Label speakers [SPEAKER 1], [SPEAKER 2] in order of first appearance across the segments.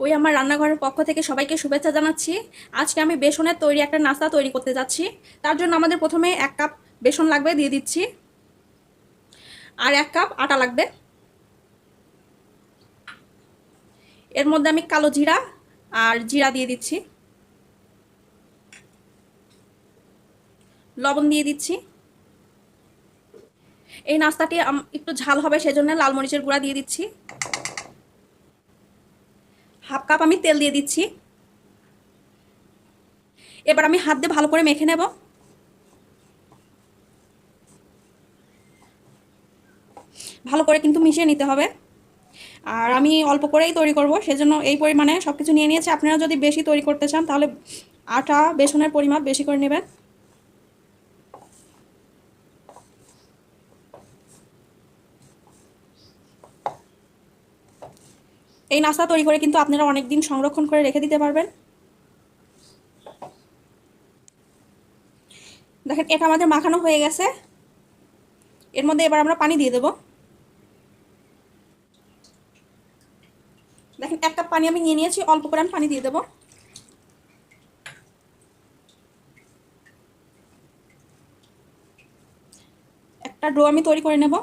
[SPEAKER 1] ওই আমার রান্নাঘরের পক্ষ থেকে সবাইকে শুভেচ্ছা জানাচ্ছি। আজকে আমি বেসনের তৈরি একটা নাস্তা তৈরি করতে যাচ্ছি। তার জন্য আমাদের প্রথমে 1 কাপ বেসন লাগবে, দিয়ে দিচ্ছি। আর 1 কাপ আটা লাগবে। এর মধ্যে আমি কালো জিরা আর জিরা দিয়ে দিচ্ছি, লবণ দিয়ে দিচ্ছি। এই নাস্তাটি একটু ঝাল হবে, সেজন্য লাল মরিচের গুঁড়া দিয়ে দিচ্ছি। 1/2 কাপ আমি তেল দিয়ে দিচ্ছি। এবার আমি হাত দিয়ে ভালো করে মেখে নেব। ভালো করে কিন্তু মিশিয়ে নিতে হবে। আর আমি অল্প করেই তৈরি করব, সেজন্য এই পরিমাণে সব কিছু নিয়ে নিয়েছি। আপনারা যদি বেশি তৈরি করতে চান তাহলে আটা বেসনের পরিমাপ বেশি করে নেবেন। এই নাস্তা তৈরি করে কিন্তু আপনারা অনেক দিন সংরক্ষণ করে রেখে দিতে পারবেন। দেখেন, এটা আমাদের মাখানো হয়ে গেছে। এর মধ্যে এবার আমরা পানি দিয়ে দেব। দেখেন, 1 কাপ পানি আমি নিয়ে নিয়েছি, অল্প করে আমি পানি দিয়ে দেব। একটা ডো আমি তৈরি করে নেব।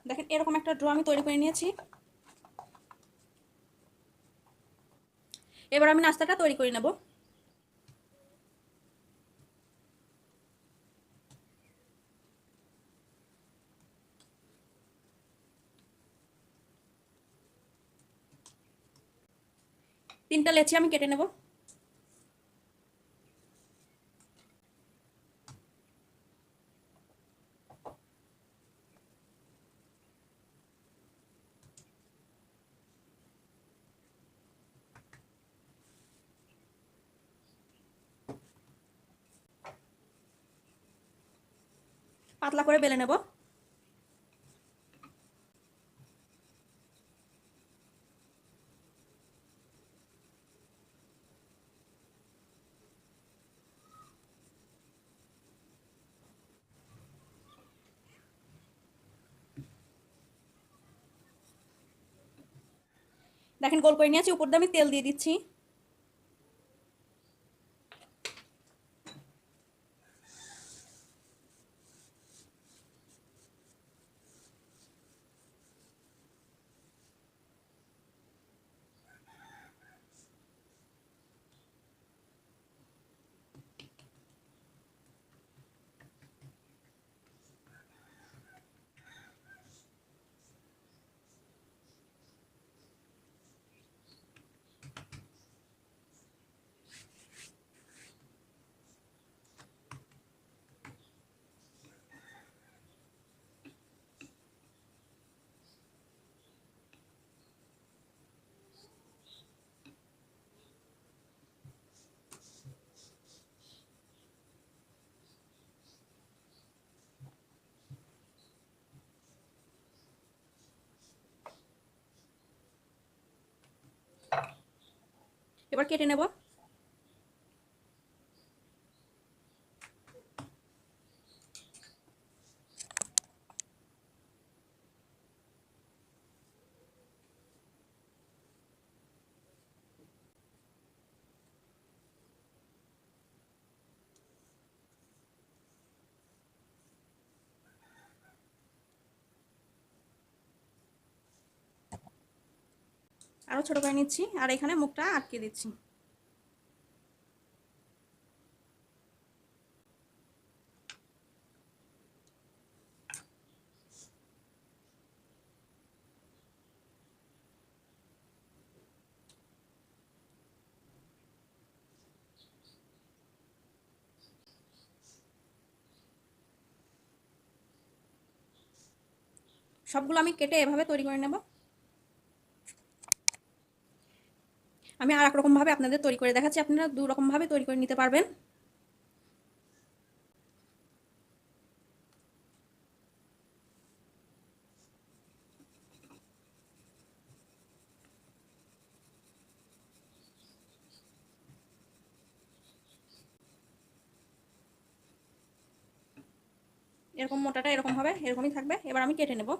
[SPEAKER 1] দেখেন, এরকম একটা ডো আমি তৈরি করে নিয়েছি। এবার আমি নাস্তাটা তৈরি করে নেব। তিনটা লেচি আমি কেটে নেব। পাতলা করে বেলে নেব। দেখেন, গোল করে নিয়েছি, উপর দিয়ে আমি তেল দিয়ে দিচ্ছি। এবার কেটে নেব। আরো ছোট করে নিচ্ছি, আর এখানে মুখটা আটকে দিচ্ছি। সবগুলো আমি কেটে এভাবে তৈরি করে নেব। আমি আর এক রকম ভাবে আপনাদের তৈরি করে দেখাচ্ছি, আপনারা 2 রকম ভাবে তৈরি করে নিতে পারবেন। এরকম মোটাটা এরকম হবে, এরকমই থাকবে। এবার আমি কেটে নেব।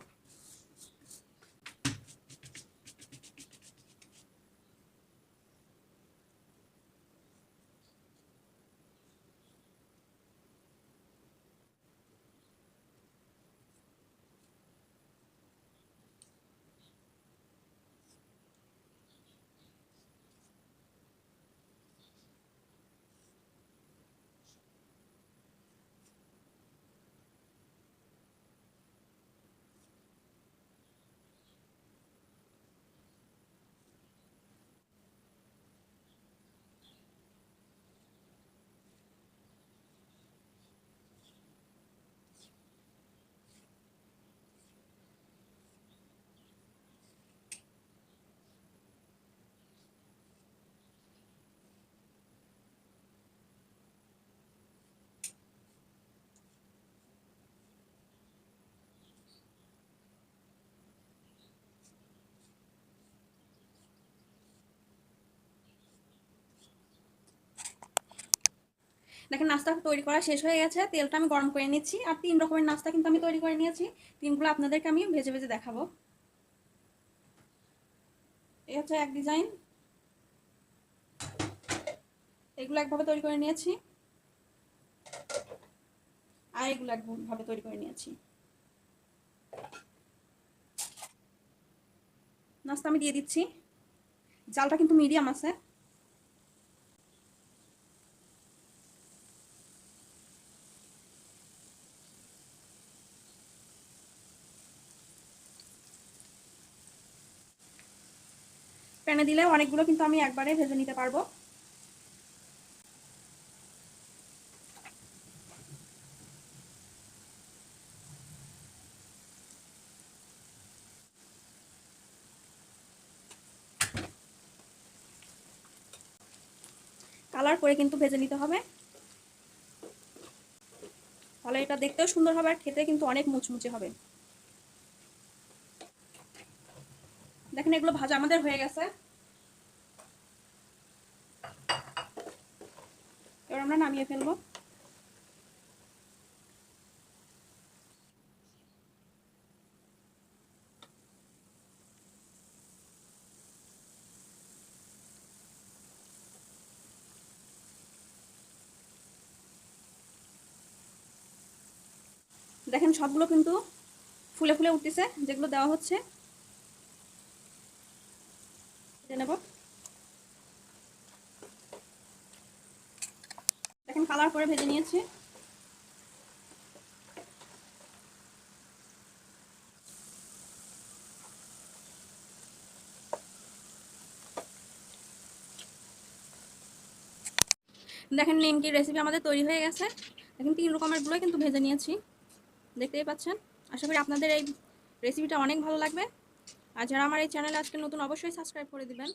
[SPEAKER 1] দেখেন নাস্তা তৈরি করা শেষ হয়ে গেছে, তেলটা আমি গরম করে নিচ্ছি। আর 3 রকমের নাস্তা কিন্তু আমি তৈরি করে নিয়েছি, তিনগুলো আপনাদেরকে আমি ভেজে ভেজে দেখাবো। এই হচ্ছে এক ডিজাইন, এগুলো একভাবে তৈরি করে নিয়েছি, আর এগুলো একভাবে তৈরি করে নিয়েছি। নাস্তা আমি দিয়ে দিচ্ছি, জালটা কিন্তু মিডিয়াম আছে। প্যানে দিলে অনেকগুলো কিন্তু আমি একবারে ভেজে নিতে পারবো। কালার করে কিন্তু ভেজে নিতে হবে, তাহলে এটা দেখতেও সুন্দর হবে আর খেতে কিন্তু অনেক মুচমুচে হবে। দেখেন এগুলো ভাজা আমাদের হয়ে গেছে, এবার আমরা নামিয়ে ফেলবো। দেখেন সবগুলো কিন্তু ফুলে ফুলে উঠতেছে, যেগুলো দেওয়া হচ্ছে নেব। দেখেন কালার করে ভেজে নিয়েছি। দেখেন নিমকির রেসিপি আমাদের তৈরি হয়ে গেছে। দেখেন 3 রকমের গুলোই কিন্তু ভেজে নিয়েছি, দেখতেই পাচ্ছেন। আশা করি আপনাদের এই রেসিপিটা অনেক ভালো লাগবে। আর যারা আমার এই চ্যানেলে আজকে নতুন, অবশ্যই সাবস্ক্রাইব করে দিবেন।